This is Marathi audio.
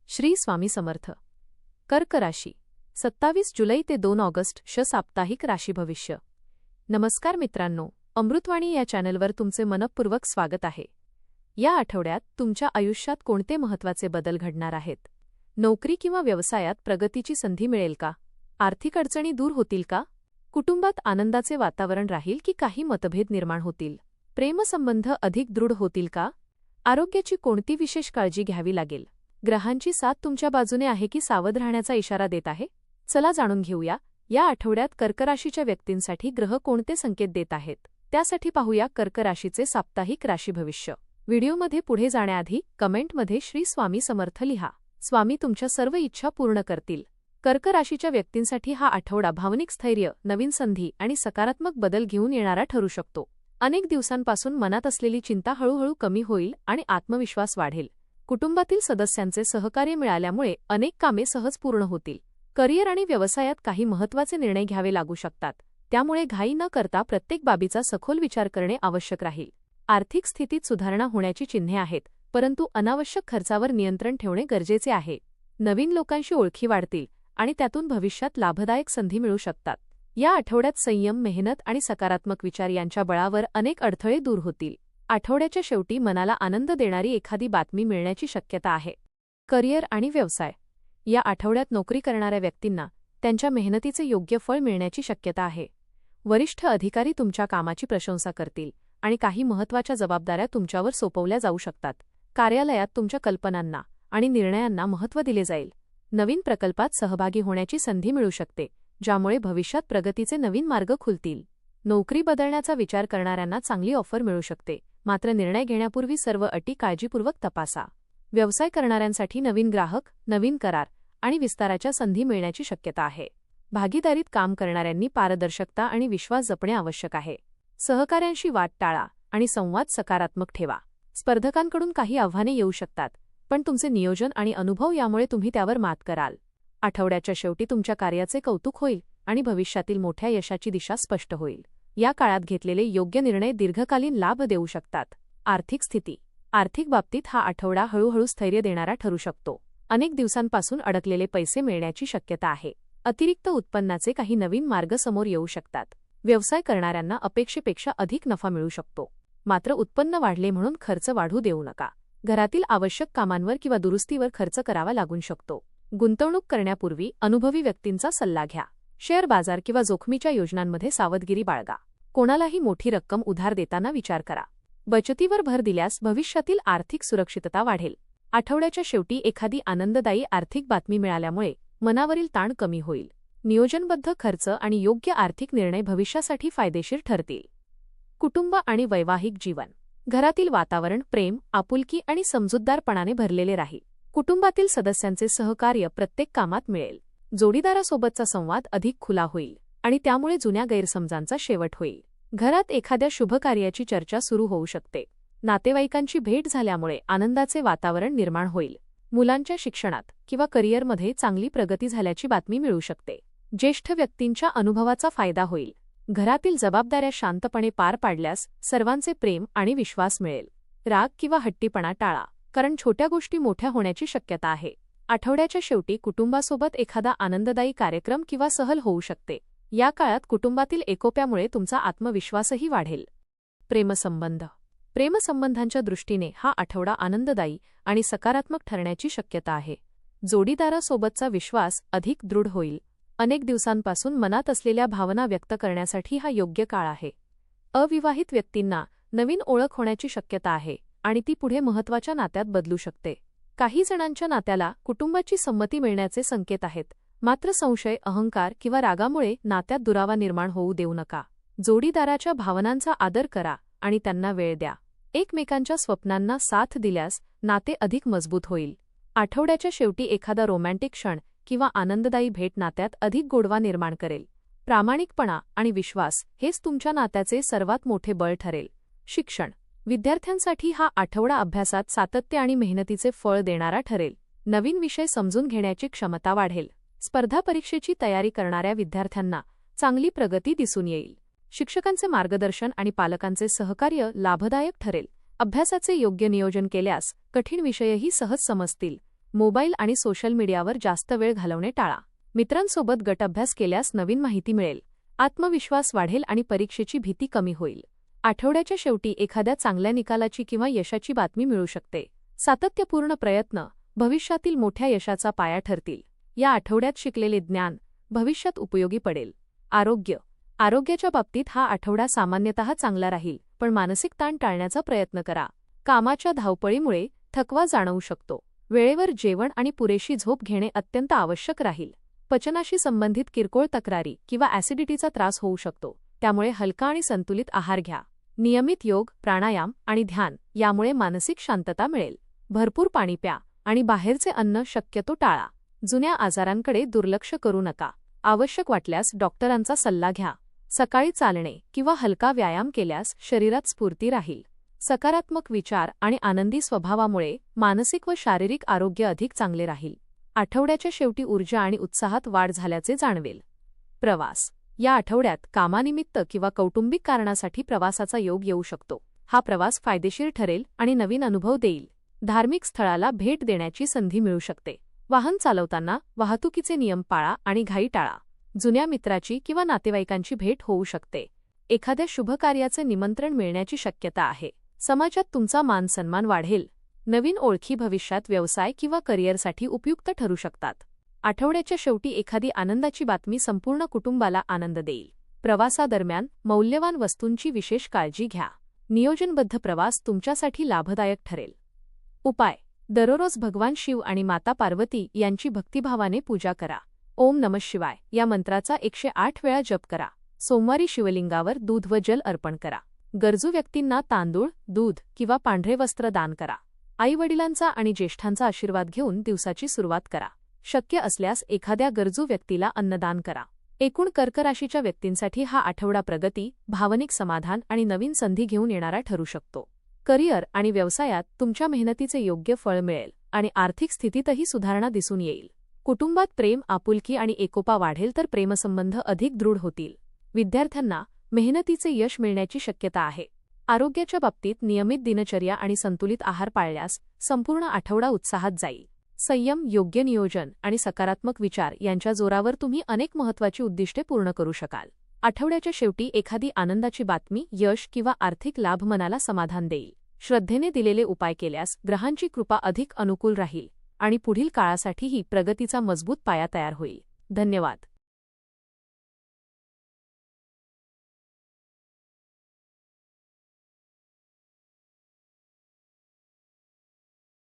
श्री स्वामी समर्थ. कर्क राशी 27 जुलै ते 2 ऑगस्ट साप्ताहिक राशी भविष्य. नमस्कार मित्रांनो, अमृतवाणी या चॅनलवर तुमचे मनःपूर्वक स्वागत आहे. या आठवड्यात तुमच्या आयुष्यात कोणते महत्त्वाचे बदल घडणार आहेत? नोकरी किंवा व्यवसायात प्रगतीची संधी मिळेल का? आर्थिक अडचणी दूर होतील का? कुटुंबात आनंदाचे वातावरण राहील की काही मतभेद निर्माण होतील? प्रेमसंबंध अधिक दृढ होतील का? आरोग्याची कोणती विशेष काळजी घ्यावी लागेल? ग्रहांची साथ तुमच्या बाजूने आहे की सावध राहण्याचा इशारा देत आहे? चला जाणून घेऊया, या आठवड्यात कर्क राशीच्या व्यक्तींसाठी ग्रह कोणते संकेत देत आहेत. त्यासाठी पाहूया कर्क राशीचे साप्ताहिक राशी भविष्य. व्हिडिओमध्ये पुढे जाण्याआधी कमेंटमध्ये श्री स्वामी समर्थ लिहा. स्वामी तुमच्या सर्व इच्छा पूर्ण करतील. कर्क राशीच्या व्यक्तींसाठी हा आठवडा भावनिक स्थैर्य, नवीन संधी आणि सकारात्मक बदल घेऊन येणारा ठरू शकतो. अनेक दिवसांपासून मनात असलेली चिंता हळूहळू कमी होईल आणि आत्मविश्वास वाढेल. कुटुंबातील सदस्यांचे सहकार्य मिळाल्यामुळे अनेक कामे सहज पूर्ण होतील. करिअर आणि व्यवसायात काही महत्त्वाचे निर्णय घ्यावे लागू शकतात, त्यामुळे घाई न करता प्रत्येक बाबीचा सखोल विचार करणे आवश्यक राहील. आर्थिक स्थितीत सुधारणा होण्याची चिन्हे आहेत, परंतु अनावश्यक खर्चावर नियंत्रण ठेवणे गरजेचे आहे. नवीन लोकांशी ओळखी वाढतील आणि त्यातून भविष्यात लाभदायक संधी मिळू शकतात. या आठवड्यात संयम, मेहनत आणि सकारात्मक विचार यांच्या बळावर अनेक अडथळे दूर होतील. आठवड्याच्या शेवटी मनाला आनंद देणारी एखादी बातमी मिळण्याची शक्यता आहे. करिअर आणि व्यवसाय. या आठवड्यात नोकरी करणाऱ्या व्यक्तींना त्यांच्या मेहनतीचे योग्य फळ मिळण्याची शक्यता आहे. वरिष्ठ अधिकारी तुमच्या कामाची प्रशंसा करतील आणि काही महत्त्वाच्या जबाबदाऱ्या तुमच्यावर सोपवल्या जाऊ शकतात. कार्यालयात तुमच्या कल्पनांना आणि निर्णयांना महत्त्व दिले जाईल. नवीन प्रकल्पात सहभागी होण्याची संधी मिळू शकते, ज्यामुळे भविष्यात प्रगतीचे नवीन मार्ग खुलतील. नोकरी बदलण्याचा विचार करणाऱ्यांना चांगली ऑफर मिळू शकते, मात्र निर्णय घेण्यापूर्वी सर्व अटी काळजीपूर्वक तपासा. व्यवसाय करणाऱ्यांसाठी नवीन ग्राहक, नवीन करार आणि विस्ताराच्या संधी मिळण्याची शक्यता आहे. भागीदारीत काम करणाऱ्यांनी पारदर्शकता आणि विश्वास जपणे आवश्यक आहे. सहकाऱ्यांशी वाद टाळा आणि संवाद सकारात्मक ठेवा. स्पर्धकांकडून काही आव्हाने येऊ शकतात, पण तुमचे नियोजन आणि अनुभव यामुळे तुम्ही त्यावर मात कराल. आठवड्याच्या शेवटी तुमच्या कार्याचे कौतुक होईल आणि भविष्यातील मोठ्या यशाची दिशा स्पष्ट होईल. या काळात घेतलेले योग्य निर्णय दीर्घकालीन लाभ देऊ शकतात. आर्थिक स्थिती. आर्थिक बाबतीत हा आठवडा हळूहळू स्थैर्य देणारा ठरू शकतो. अनेक दिवसांपासून अडकलेले पैसे मिळण्याची शक्यता आहे. अतिरिक्त उत्पन्नाचे काही नवीन मार्ग समोर येऊ शकतात. व्यवसाय करणाऱ्यांना अपेक्षेपेक्षा अधिक नफा मिळू शकतो, मात्र उत्पन्न वाढले म्हणून खर्च वाढू देऊ नका. घरातील आवश्यक कामांवर किंवा दुरुस्तीवर खर्च करावा लागू शकतो. गुंतवणूक करण्यापूर्वी अनुभवी व्यक्तींचा सल्ला घ्या. शेअर बाजार किंवा जोखमीच्या योजनांमध्ये सावधगिरी बाळगा. कोणालाही मोठी रक्कम उधार देताना विचार करा. बचतीवर भर दिल्यास भविष्यातील आर्थिक सुरक्षितता वाढेल. आठवड्याच्या शेवटी एखादी आनंददायी आर्थिक बातमी मिळाल्यामुळे मनावरील ताण कमी होईल. नियोजनबद्ध खर्च आणि योग्य आर्थिक निर्णय भविष्यासाठी फायदेशीर ठरतील. कुटुंब आणि वैवाहिक जीवन. घरातील वातावरण प्रेम, आपुलकी आणि समजूतदारपणाने भरलेले राहील. कुटुंबातील सदस्यांचे सहकार्य प्रत्येक कामात मिळेल. जोडीदारासोबतचा संवाद अधिक खुला होईल आणि त्यामुळे जुन्या गैरसमजांचा शेवट होईल. घरात एखाद्या शुभकार्याची चर्चा सुरू होऊ शकते. नातेवाईकांची भेट झाल्यामुळे आनंदाचे वातावरण निर्माण होईल. मुलांच्या शिक्षणात किंवा करिअरमध्ये चांगली प्रगती झाल्याची बातमी मिळू शकते. ज्येष्ठ व्यक्तींच्या अनुभवाचा फायदा होईल. घरातील जबाबदाऱ्या शांतपणे पार पाडल्यास सर्वांचे प्रेम आणि विश्वास मिळेल. राग किंवा हट्टीपणा टाळा, कारण छोट्या गोष्टी मोठ्या होण्याची शक्यता आहे. आठवड्याच्या शेवटी कुटुंबासोबत एखादा आनंददायी कार्यक्रम किंवा सहल होऊ शकते. या काळात कुटुंबातील एकोप्यामुळे तुमचा आत्मविश्वासही वाढेल. प्रेमसंबंध. प्रेमसंबंधांच्या दृष्टीने हा आठवडा आनंददायी आणि सकारात्मक ठरण्याची शक्यता आहे. जोडीदारासोबतचा विश्वास अधिक दृढ होईल. अनेक दिवसांपासून मनात असलेल्या भावना व्यक्त करण्यासाठी हा योग्य काळ आहे. अविवाहित व्यक्तींना नवीन ओळख होण्याची शक्यता आहे आणि ती पुढे महत्त्वाच्या नात्यात बदलू शकते. काही जणांच्या नात्याला कुटुंबाची संमती मिळण्याचे संकेत आहेत, मात्र संशय, अहंकार किंवा रागामुळे नात्यात दुरावा निर्माण होऊ देऊ नका. जोडीदाराच्या भावनांचा आदर करा आणि त्यांना वेळ द्या. एकमेकांच्या स्वप्नांना साथ दिल्यास नाते अधिक मजबूत होईल. आठवड्याच्या शेवटी एखादा रोमॅन्टिक क्षण किंवा आनंददायी भेट नात्यात अधिक गोडवा निर्माण करेल. प्रामाणिकपणा आणि विश्वास हेच तुमच्या नात्याचे सर्वात मोठे बळ ठरेल. शिक्षण. विद्यार्थ्यांसाठी हा आठवडा अभ्यासात सातत्य आणि मेहनतीचे फळ देणारा ठरेल. नवीन विषय समजून घेण्याची क्षमता वाढेल. स्पर्धा परीक्षेची तयारी करणाऱ्या विद्यार्थ्यांना चांगली प्रगती दिसून येईल. शिक्षकांचे मार्गदर्शन आणि पालकांचे सहकार्य लाभदायक ठरेल. अभ्यासाचे योग्य नियोजन केल्यास कठीण विषयही सहज समजतील. मोबाईल आणि सोशल मीडियावर जास्त वेळ घालवणे टाळा. मित्रांसोबत गट अभ्यास केल्यास नवीन माहिती मिळेल, आत्मविश्वास वाढेल आणि परीक्षेची भीती कमी होईल. आठवड्याच्या शेवटी एखाद्या चांगल्या निकालाची किंवा यशाची बातमी मिळू शकते. सातत्यपूर्ण प्रयत्न भविष्यातील मोठ्या यशाचा पाया ठरतील. या आठवड्यात शिकलेले ज्ञान भविष्यात उपयोगी पडेल. आरोग्याच्या बाबतीत हा आठवडा सामान्यतः चांगला राहील, पण मानसिक ताण टाळण्याचा प्रयत्न करा. कामाच्या धावपळीमुळे थकवा जाणवू शकतो. वेळेवर जेवण आणि पुरेशी झोप घेणे अत्यंत आवश्यक राहील. पचनाशी संबंधित किरकोळ तक्रारी किंवा ॲसिडिटीचा त्रास होऊ शकतो, त्यामुळे हलका आणि संतुलित आहार घ्या. नियमित योग, प्राणायाम आणि ध्यान यामुळे मानसिक शांतता मिळेल. भरपूर पाणी प्या आणि बाहेरचे अन्न शक्यतो टाळा. जुन्या आजारांकडे दुर्लक्ष करू नका. आवश्यक वाटल्यास डॉक्टरांचा सल्ला घ्या. सकाळी चालणे किंवा हलका व्यायाम केल्यास शरीरात स्फूर्ती राहील. सकारात्मक विचार आणि आनंदी स्वभावामुळे मानसिक व शारीरिक आरोग्य अधिक चांगले राहील. आठवड्याच्या शेवटी ऊर्जा आणि उत्साहात वाढ झाल्याचे जाणवेल. प्रवास या आठवड्यात कामानिमित्त किंवा कौटुंबिक कारणासाठी प्रवासाचा योग येऊ शकतो. हा प्रवास फायदेशीर ठरेल आणि नवीन अनुभव देईल. धार्मिक स्थळाला भेट देण्याची संधी मिळू शकते. वाहन चालवताना वाहतुकीचे नियम पाळा आणि घाई टाळा. जुन्या मित्राची किंवा नातेवाईकांची भेट होऊ शकते. एखाद्या शुभ कार्याचे निमंत्रण मिळण्याची शक्यता आहे. समाजात तुमचा मान सन्मान वाढेल. नवीन ओळखी भविष्यात व्यवसाय किंवा करिअरसाठी उपयुक्त ठरू शकतात. आठवड्याच्या शेवटी एखादी आनंदाची बातमी संपूर्ण कुटुंबाला आनंद देईल. प्रवासादरम्यान मौल्यवान वस्तूंची विशेष काळजी घ्या. नियोजनबद्ध प्रवास तुमच्यासाठी लाभदायक ठरेल. उपाय दररोज भगवान शिव आणि माता पार्वती यांची भक्तिभावाने पूजा करा. ओम नमः शिवाय या मंत्राचा 108 वेळा जप करा. सोमवारी शिवलिंगावर दूध व जल अर्पण करा. गरजू व्यक्तींना तांदूळ, दूध किंवा पांढरे वस्त्र दान करा. आईवडिलांचा आणि ज्येष्ठांचा आशीर्वाद घेऊन दिवसाची सुरुवात करा. शक्य असल्यास एखाद्या गरजू व्यक्तीला अन्नदान करा. एकूण कर्क राशीच्या व्यक्तींसाठी हा आठवडा प्रगती, भावनिक समाधान आणि नवीन संधी घेऊन येणारा ठरू शकतो. करिअर आणि व्यवसायात तुमच्या मेहनतीचे योग्य फळ मिळेल आणि आर्थिक स्थितीतही सुधारणा दिसून येईल. कुटुंबात प्रेम, आपुलकी आणि एकोपा वाढेल तर प्रेमसंबंध अधिक दृढ होतील. विद्यार्थ्यांना मेहनतीचे यश मिळण्याची शक्यता आहे. आरोग्याच्या बाबतीत नियमित दिनचर्या आणि संतुलित आहार पाळल्यास संपूर्ण आठवडा उत्साहात जाईल. संयम, योग्य नियोजन आणि सकारात्मक विचार यांच्या जोरावर तुम्ही अनेक महत्त्वाची उद्दिष्टे पूर्ण करू शकाल. आठवड्याच्या शेवटी एखादी आनंदाची बातमी, यश किंवा आर्थिक लाभ मनाला समाधान देईल. श्रद्धेने दिलेले उपाय केल्यास ग्रहांची कृपा अधिक अनुकूल राहील आणि पुढील काळासाठीही प्रगतीचा मजबूत पाया तयार होईल. धन्यवाद.